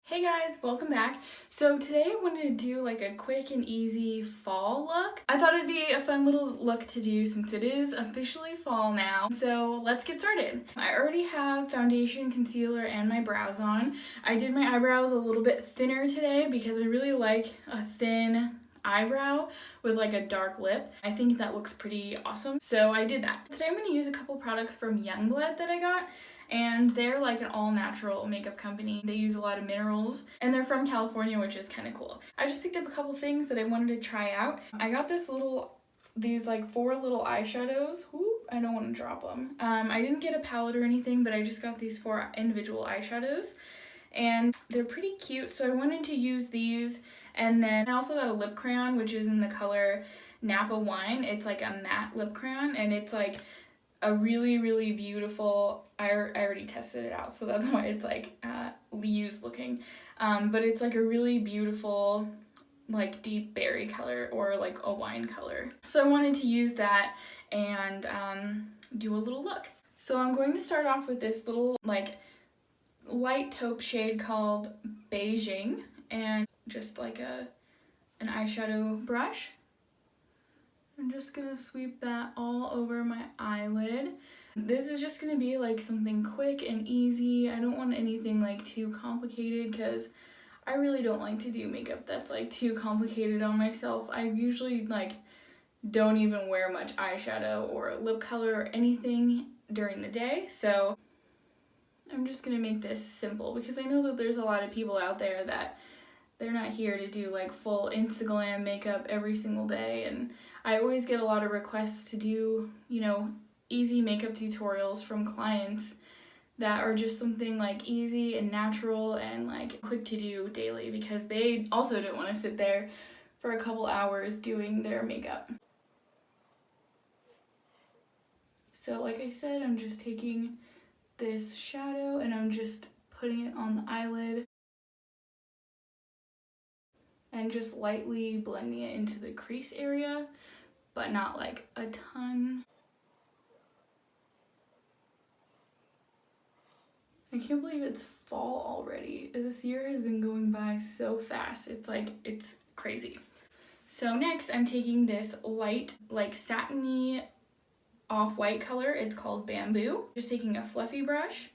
Hey guys, welcome back. So today I wanted to do like a quick and easy fall look. I thought it'd be a fun little look to do since it is officially fall now. So let's get started. I already have foundation, concealer, and my brows on. I did my eyebrows a little bit thinner today because I really like a thin eyebrow with like a dark lip. I think that looks pretty awesome. So I did that. Today I'm going to use a couple products from Youngblood that I got. And they're like an all-natural makeup company. They use a lot of minerals and they're from California, which is kind of cool. I just picked up a couple things that I wanted to try out. I got these like 4 little eyeshadows. Ooh, I don't want to drop them. I didn't get a palette or anything, but I just got these 4 individual eyeshadows and they're pretty cute. So I wanted to use these, and then I also got a lip crayon, which is in the color Napa Wine. It's like a matte lip crayon and it's like a really beautiful, I already tested it out, so that's why it's like used looking, but it's like a really beautiful like deep berry color or like a wine color. So I wanted to use that and do a little look. So I'm going to start off with this little like light taupe shade called Beijing, and just like an eyeshadow brush. I'm just gonna sweep that all over my eyelid. This is just gonna be like something quick and easy. I don't want anything like too complicated because I really don't like to do makeup that's like too complicated on myself. I usually like don't even wear much eyeshadow or lip color or anything during the day. So I'm just gonna make this simple because I know that there's a lot of people out there that they're not here to do like full Instagram makeup every single day, and I always get a lot of requests to do, you know, easy makeup tutorials from clients that are just something like easy and natural and like quick to do daily because they also don't want to sit there for a couple hours doing their makeup. So like I said, I'm just taking this shadow and I'm just putting it on the eyelid and just lightly blending it into the crease area, but not like a ton. I can't believe it's fall already. This year has been going by so fast. It's crazy. So next I'm taking this light, like satiny off-white color. It's called Bamboo. Just taking a fluffy brush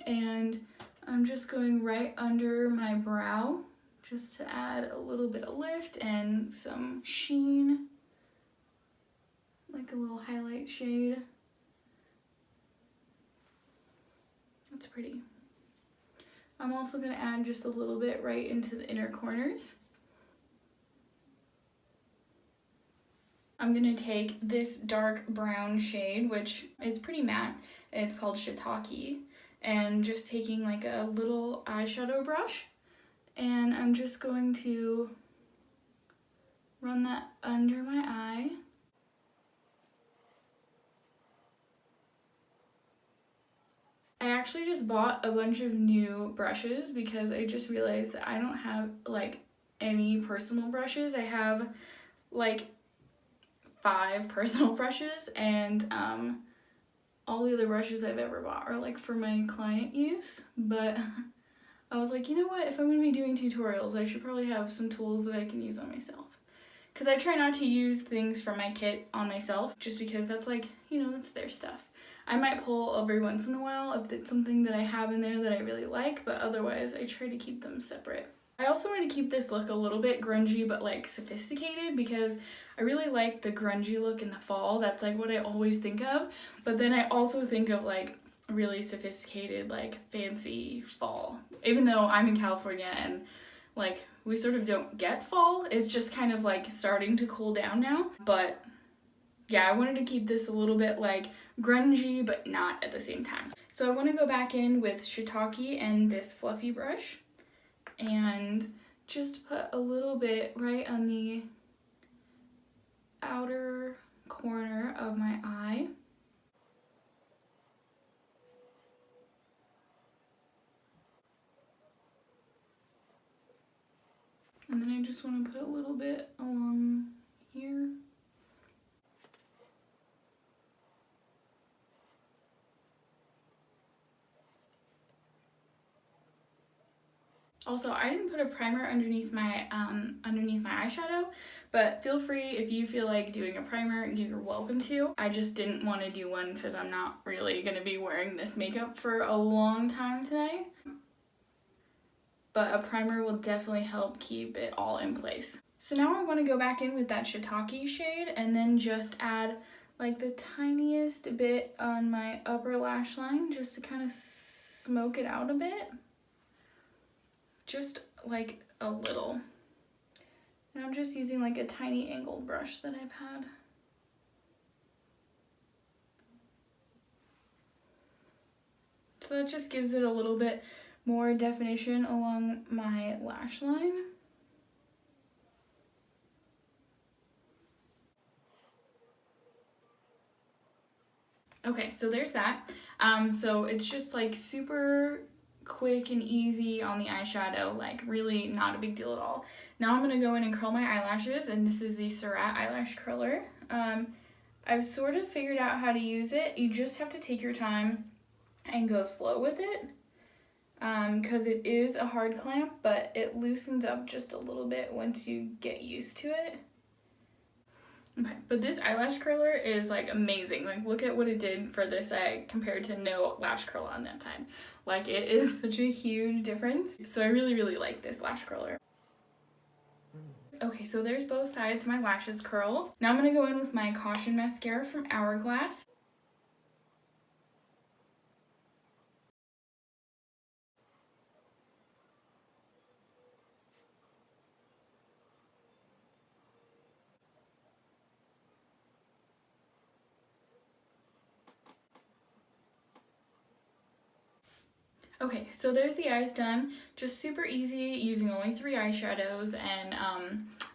and I'm just going right under my brow just to add a little bit of lift and some sheen, like a little highlight shade. That's pretty. I'm also going to add just a little bit right into the inner corners. I'm going to take this dark brown shade, which is pretty matte, and it's called Shiitake, and just taking like a little eyeshadow brush, and I'm just going to run that under my eye. I actually just bought a bunch of new brushes because I just realized that I don't have like any personal brushes. I have like 5 personal brushes, and all the other brushes I've ever bought are like for my client use, but I was like, you know what, if I'm going to be doing tutorials, I should probably have some tools that I can use on myself. Because I try not to use things from my kit on myself, just because that's like, you know, that's their stuff. I might pull every once in a while if it's something that I have in there that I really like, but otherwise I try to keep them separate. I also want to keep this look a little bit grungy but like sophisticated because I really like the grungy look in the fall. That's like what I always think of, but then I also think of like really sophisticated, like fancy fall. Even though I'm in California and like we sort of don't get fall, it's just kind of like starting to cool down now. But yeah, I wanted to keep this a little bit like grungy but not at the same time. So I want to go back in with Shiitake and this fluffy brush and just put a little bit right on the outer corner of my eye. And then I just want to put a little bit along here. Also, I didn't put a primer underneath my eyeshadow, but feel free if you feel like doing a primer, you're welcome to. I just didn't want to do one because I'm not really going to be wearing this makeup for a long time today. But a primer will definitely help keep it all in place. So now I want to go back in with that shiitake shade and then just add like the tiniest bit on my upper lash line just to kind of smoke it out a bit. Just like a little. And I'm just using like a tiny angled brush that I've had. So that just gives it a little bit more definition along my lash line. Okay, so there's that. So it's just like super quick and easy on the eyeshadow, like really not a big deal at all. Now I'm gonna go in and curl my eyelashes, and this is the Surratt eyelash curler. I've sort of figured out how to use it. You just have to take your time and go slow with it, because it is a hard clamp, but it loosens up just a little bit once you get used to it. Okay, but this eyelash curler is like amazing. Like, look at what it did for this eye compared to no lash curl on that side. Like, it is such a huge difference. So I really, really like this lash curler. Okay, so there's both sides of my lashes curled. Now I'm gonna go in with my Caution mascara from Hourglass. Okay, so there's the eyes done. Just super easy, using only 3 eyeshadows, and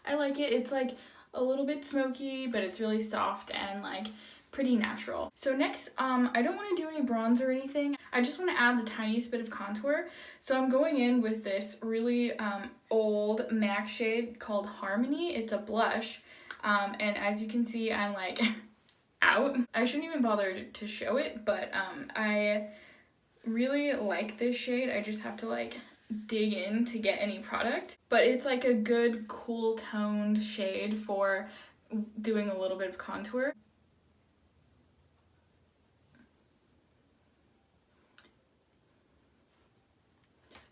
I like it. It's like a little bit smoky, but it's really soft and like pretty natural. So next, I don't want to do any bronze or anything. I just want to add the tiniest bit of contour. So I'm going in with this really old MAC shade called Harmony. It's a blush, and as you can see, I'm like out. I shouldn't even bother to show it, but I really like this shade. I just have to like dig in to get any product, but it's like a good cool toned shade for doing a little bit of contour.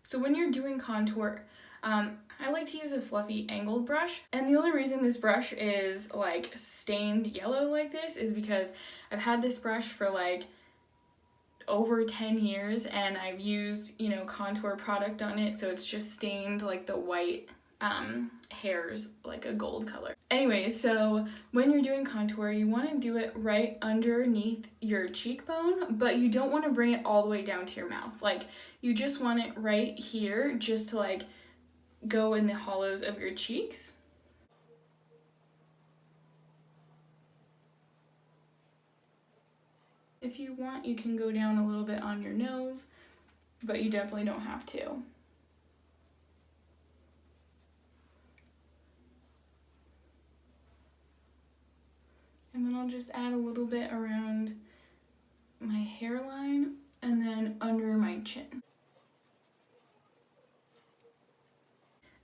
So when you're doing contour, I like to use a fluffy angled brush, and the only reason this brush is like stained yellow like this is because I've had this brush for like over 10 years, and I've used, you know, contour product on it, so it's just stained like the white hairs like a gold color. Anyway, so when you're doing contour, you want to do it right underneath your cheekbone, but you don't want to bring it all the way down to your mouth. Like, you just want it right here, just to like go in the hollows of your cheeks. If you want, you can go down a little bit on your nose, but you definitely don't have to. And then I'll just add a little bit around my hairline and then under my chin.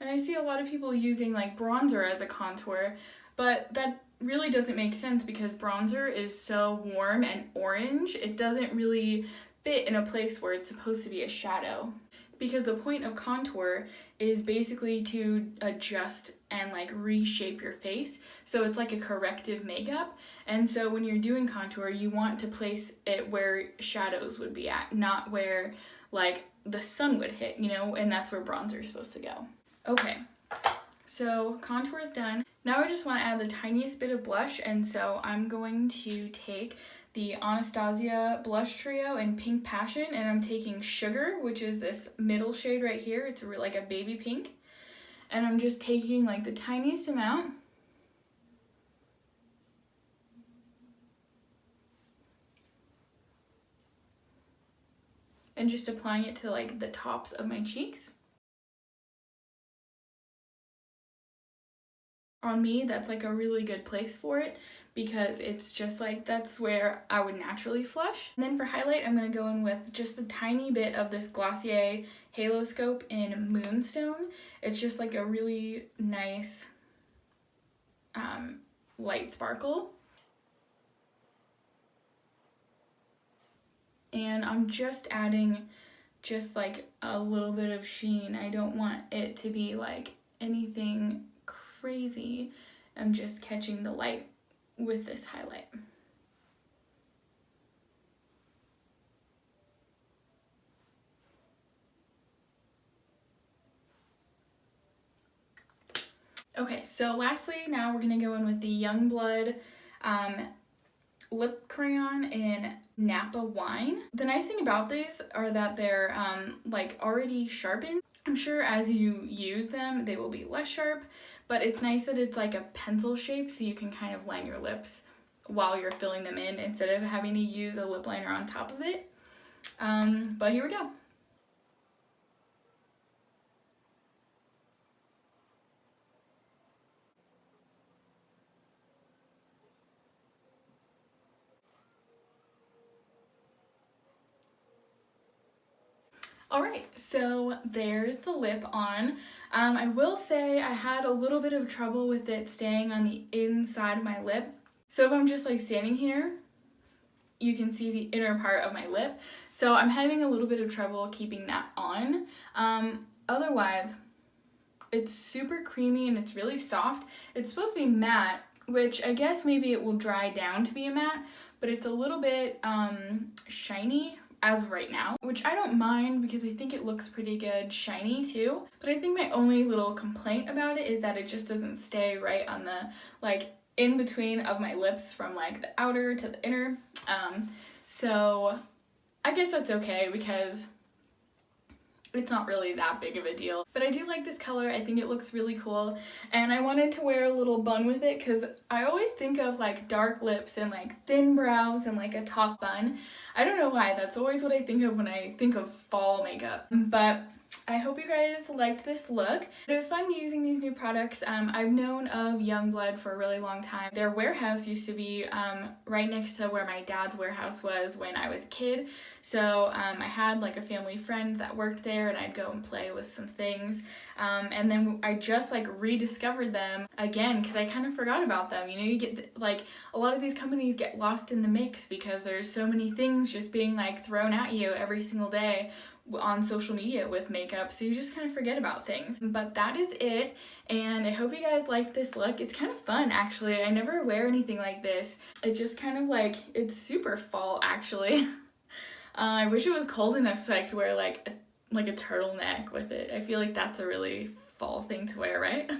And I see a lot of people using like bronzer as a contour, but that really doesn't make sense because bronzer is so warm and orange. It doesn't really fit in a place where it's supposed to be a shadow. Because the point of contour is basically to adjust and like reshape your face. So it's like a corrective makeup. And so when you're doing contour, you want to place it where shadows would be at, not where like the sun would hit, you know, and that's where bronzer is supposed to go. Okay, so contour is done. Now I just want to add the tiniest bit of blush, and so I'm going to take the Anastasia blush trio in Pink Passion, and I'm taking Sugar, which is this middle shade right here. It's like a baby pink, and I'm just taking like the tiniest amount. And just applying it to like the tops of my cheeks. On me, that's like a really good place for it because it's just like, that's where I would naturally flush. And then for highlight, I'm going to go in with just a tiny bit of this Glossier Haloscope in Moonstone. It's just like a really nice light sparkle. And I'm just adding just like a little bit of sheen. I don't want it to be like anything crazy. I'm just catching the light with this highlight. Okay, so lastly, now we're gonna go in with the Youngblood lip crayon in Napa Wine. The nice thing about these are that they're like already sharpened. I'm sure as you use them, they will be less sharp, but it's nice that it's like a pencil shape so you can kind of line your lips while you're filling them in instead of having to use a lip liner on top of it. But here we go. Alright, so there's the lip on. I will say I had a little bit of trouble with it staying on the inside of my lip. So if I'm just like standing here, you can see the inner part of my lip. So I'm having a little bit of trouble keeping that on. Otherwise, it's super creamy and it's really soft. It's supposed to be matte, which I guess maybe it will dry down to be a matte, but it's a little bit shiny as of right now, which I don't mind because I think it looks pretty good shiny too. But I think my only little complaint about it is that it just doesn't stay right on the like in between of my lips from like the outer to the inner. So I guess that's okay because it's not really that big of a deal. But I do like this color. I think it looks really cool. And I wanted to wear a little bun with it because I always think of like dark lips and like thin brows and like a top bun. I don't know why. That's always what I think of when I think of fall makeup. But I hope you guys liked this look. It was fun using these new products. I've known of Youngblood for a really long time. Their warehouse used to be right next to where my dad's warehouse was when I was a kid. So I had like a family friend that worked there and I'd go and play with some things. And then I just like rediscovered them again because I kind of forgot about them. You know, you get like a lot of these companies get lost in the mix because there's so many things just being like thrown at you every single day on social media with makeup, so you just kind of forget about things. But that is it, and I hope you guys like this look. It's kind of fun actually. I never wear anything like this. It's just kind of like, it's super fall actually. I wish it was cold enough so I could wear like a turtleneck with it. I feel like that's a really fall thing to wear, right?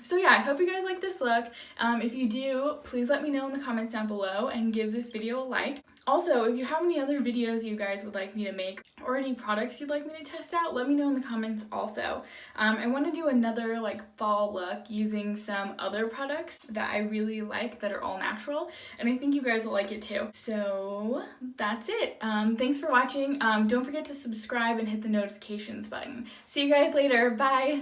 So yeah, I hope you guys like this look. If you do, please let me know in the comments down below and give this video a like. Also, if you have any other videos you guys would like me to make or any products you'd like me to test out, let me know in the comments also. I want to do another like fall look using some other products that I really like that are all natural, and I think you guys will like it too. So that's it. Thanks for watching. Don't forget to subscribe and hit the notifications button. See you guys later. Bye!